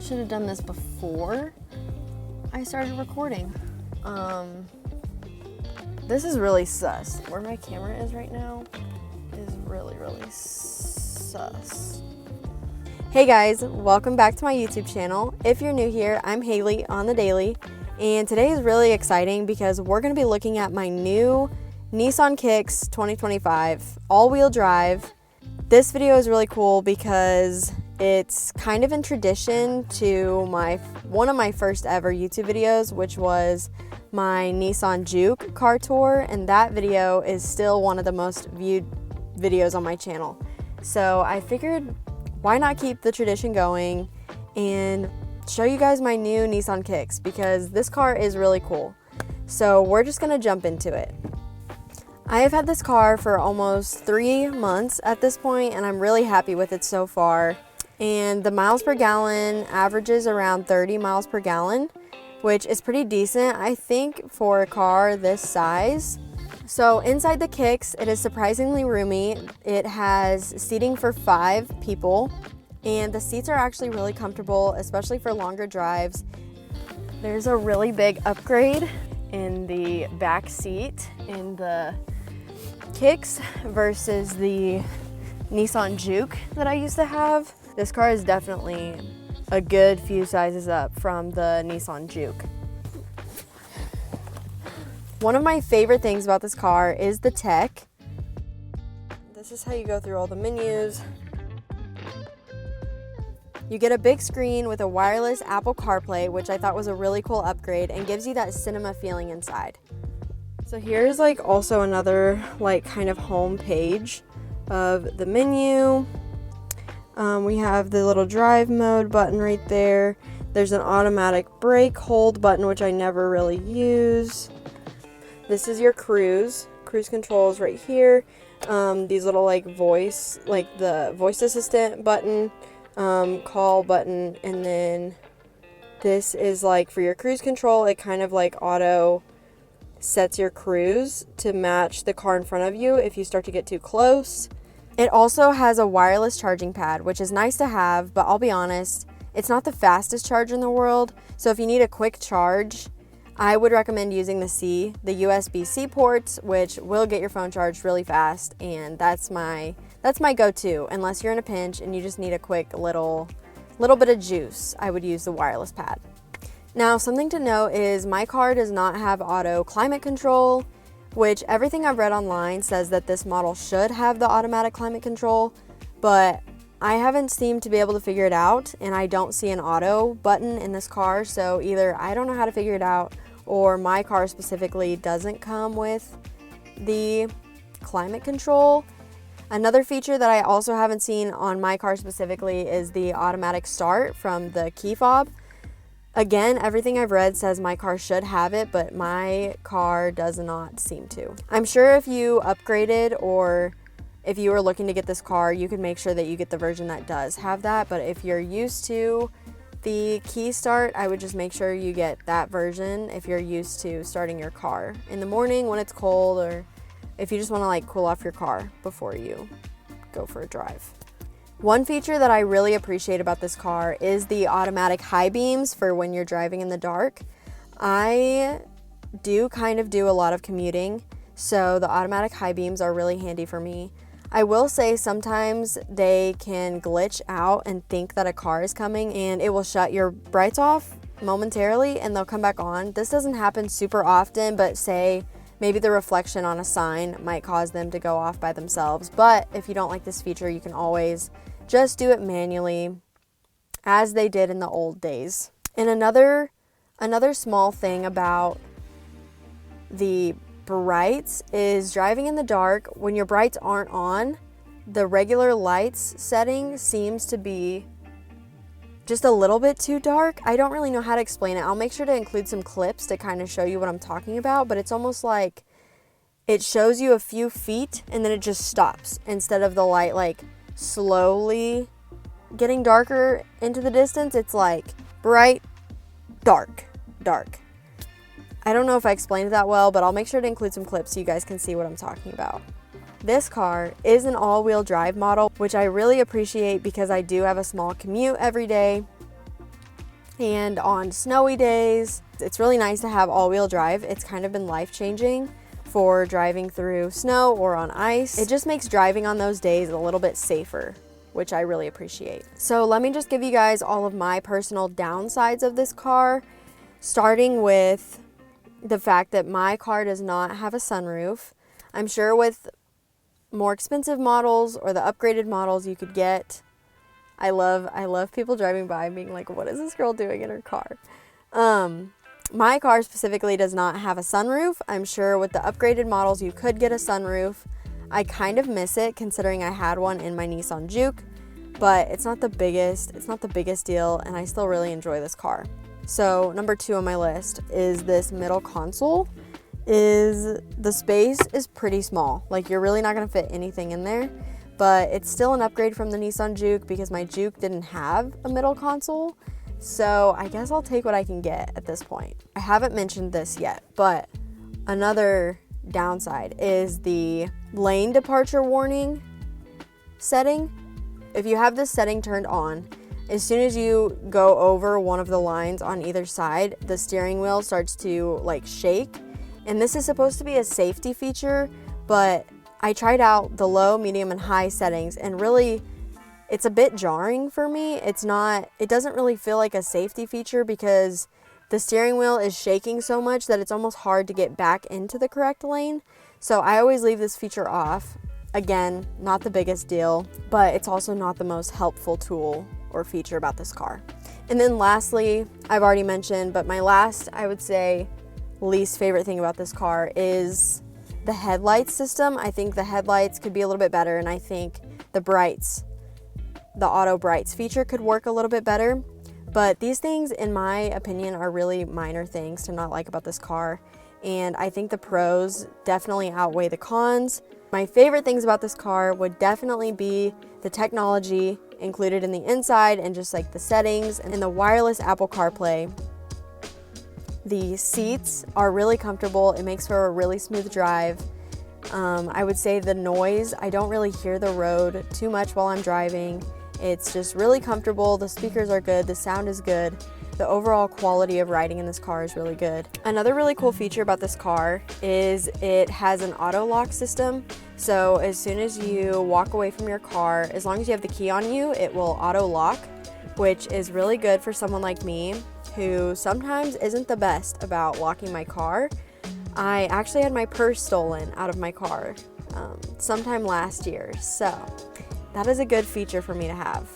Should have done this before I started recording. This is really sus. Where my camera is right now is really, really sus. Hey guys, welcome back to my YouTube channel. If you're new here, I'm Haley on the Daily, and today is really exciting because we're going to be looking at my new Nissan Kicks 2025 all-wheel drive. This video is really cool because it's kind of in tradition to one of my first ever YouTube videos, which was my Nissan Juke car tour, and that video is still one of the most viewed videos on my channel. So I figured, why not keep the tradition going and show you guys my new Nissan Kicks, because this car is really cool. So we're just gonna jump into it. I have had this car for almost 3 months at this point, and I'm really happy with it so far. And the miles per gallon averages around 30 miles per gallon, which is pretty decent, I think, for a car this size. So inside the Kicks, it is surprisingly roomy. It has seating for 5 people, and the seats are actually really comfortable, especially for longer drives. There's a really big upgrade in the back seat in the Kicks versus the Nissan Juke that I used to have. This car is definitely a good few sizes up from the Nissan Juke. One of my favorite things about this car is the tech. This is how you go through all the menus. You get a big screen with a wireless Apple CarPlay, which I thought was a really cool upgrade and gives you that cinema feeling inside. So here's also another kind of home page of the menu. We have the little drive mode button right there. There's an automatic brake hold button, which I never really use. This is your cruise controls right here. These little voice, the voice assistant button, call button, and then this is for your cruise control. It kind of auto sets your cruise to match the car in front of you if you start to get too close. It also has a wireless charging pad, which is nice to have, but I'll be honest, it's not the fastest charger in the world. So if you need a quick charge, I would recommend using the USB-C ports, which will get your phone charged really fast, and that's my go-to. Unless you're in a pinch and you just need a quick little bit of juice, I would use the wireless pad. Now, something to note is my car does not have auto climate control, which everything I've read online says that this model should have the automatic climate control, but I haven't seemed to be able to figure it out, and I don't see an auto button in this car, so either I don't know how to figure it out, or my car specifically doesn't come with the climate control. Another feature that I also haven't seen on my car specifically is the automatic start from the key fob. Again, everything I've read says my car should have it, but my car does not seem to. I'm sure if you upgraded or if you were looking to get this car, you could make sure that you get the version that does have that. But if you're used to the key start, I would just make sure you get that version if you're used to starting your car in the morning when it's cold, or if you just want to cool off your car before you go for a drive. One feature that I really appreciate about this car is the automatic high beams for when you're driving in the dark. I do a lot of commuting, so the automatic high beams are really handy for me. I will say sometimes they can glitch out and think that a car is coming, and it will shut your brights off momentarily and they'll come back on. This doesn't happen super often, but say maybe the reflection on a sign might cause them to go off by themselves. But if you don't like this feature, you can always just do it manually, as they did in the old days. And another small thing about the brights is driving in the dark, when your brights aren't on, the regular lights setting seems to be just a little bit too dark. I don't really know how to explain it. I'll make sure to include some clips to kind of show you what I'm talking about, but it's almost like it shows you a few feet and then it just stops, instead of the light slowly getting darker into the distance. It's bright, dark. I don't know if I explained it that well, but I'll make sure to include some clips so you guys can see what I'm talking about. This car is an all-wheel drive model, which I really appreciate because I do have a small commute every day. And on snowy days, it's really nice to have all-wheel drive. It's kind of been life-changing for driving through snow or on ice. It just makes driving on those days a little bit safer, which I really appreciate. So let me just give you guys all of my personal downsides of this car, starting with the fact that my car does not have a sunroof. I'm sure with more expensive models or the upgraded models you could get, I love people driving by being like, what is this girl doing in her car? My car specifically does not have a sunroof. I'm sure with the upgraded models you could get a sunroof. I kind of miss it considering I had one in my Nissan Juke, but it's not the biggest deal, and I still really enjoy this car. So number 2 on my list is this middle console. The space is pretty small. Like, you're really not gonna fit anything in there, but it's still an upgrade from the Nissan Juke because my Juke didn't have a middle console. So I guess I'll take what I can get at this point. I haven't mentioned this yet, but another downside is the lane departure warning setting. If you have this setting turned on, as soon as you go over one of the lines on either side, the steering wheel starts to like shake. And this is supposed to be a safety feature, but I tried out the low, medium, and high settings, and really it's a bit jarring for me. It doesn't really feel like a safety feature because the steering wheel is shaking so much that it's almost hard to get back into the correct lane. So I always leave this feature off. Again, not the biggest deal, but it's also not the most helpful tool or feature about this car. And then lastly, I've already mentioned, but my last, I would say, least favorite thing about this car is the headlights system. I think the headlights could be a little bit better, and I think the brights, the auto brights feature could work a little bit better. But these things, in my opinion, are really minor things to not like about this car, and I think the pros definitely outweigh the cons. My favorite things about this car would definitely be the technology included in the inside and just like the settings and the wireless Apple CarPlay. The seats are really comfortable. It makes for a really smooth drive. I would say the noise, I don't really hear the road too much while I'm driving. It's just really comfortable. The speakers are good. The sound is good. The overall quality of riding in this car is really good. Another really cool feature about this car is it has an auto lock system. So as soon as you walk away from your car, as long as you have the key on you, it will auto lock, which is really good for someone like me who sometimes isn't the best about locking my car. I actually had my purse stolen out of my car sometime last year, so that is a good feature for me to have.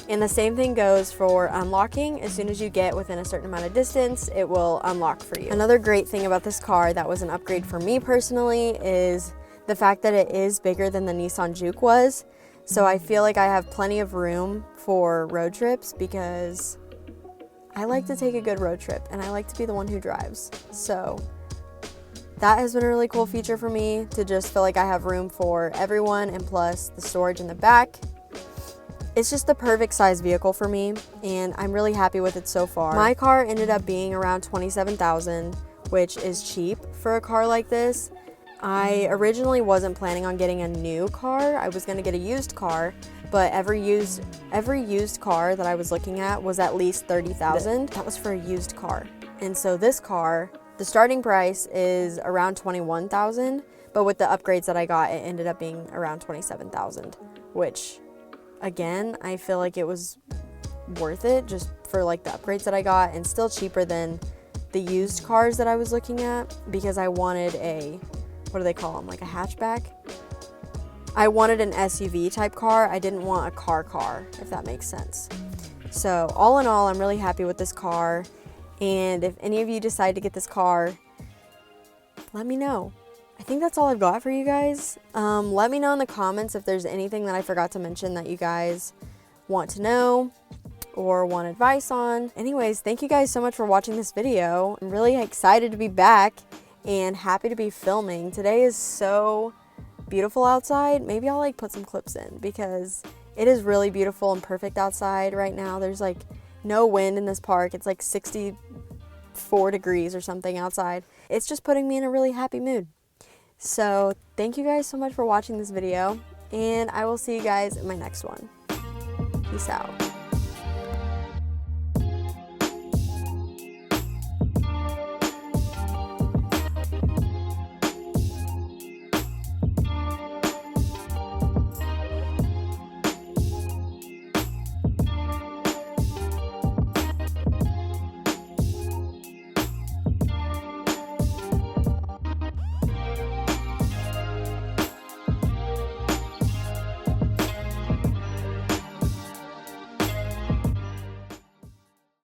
And the same thing goes for unlocking. As soon as you get within a certain amount of distance, it will unlock for you. Another great thing about this car that was an upgrade for me personally is the fact that it is bigger than the Nissan Juke was. So I feel like I have plenty of room for road trips because I like to take a good road trip and I like to be the one who drives. So that has been a really cool feature for me, to just feel like I have room for everyone, and plus the storage in the back. It's just the perfect size vehicle for me, and I'm really happy with it so far. My car ended up being around $27,000, which is cheap for a car like this. I originally wasn't planning on getting a new car. I was gonna get a used car, but every used car that I was looking at was at least $30,000. That was for a used car. And so this car, the starting price is around $21,000, but with the upgrades that I got, it ended up being around $27,000, which again, I feel like it was worth it just for like the upgrades that I got, and still cheaper than the used cars that I was looking at, because I wanted a, what do they call them, like a hatchback? I wanted an SUV type car. I didn't want a car, if that makes sense. So all in all, I'm really happy with this car. And if any of you decide to get this car, let me know. I think that's all I've got for you guys. Let me know in the comments if there's anything that I forgot to mention that you guys want to know or want advice on. Anyways, thank you guys so much for watching this video. I'm really excited to be back and happy to be filming. Today is so beautiful outside. Maybe I'll like put some clips in because it is really beautiful and perfect outside right now. There's like no wind in this park. It's like 64 degrees or something outside. It's just putting me in a really happy mood. So thank you guys so much for watching this video, and I will see you guys in my next one. Peace out.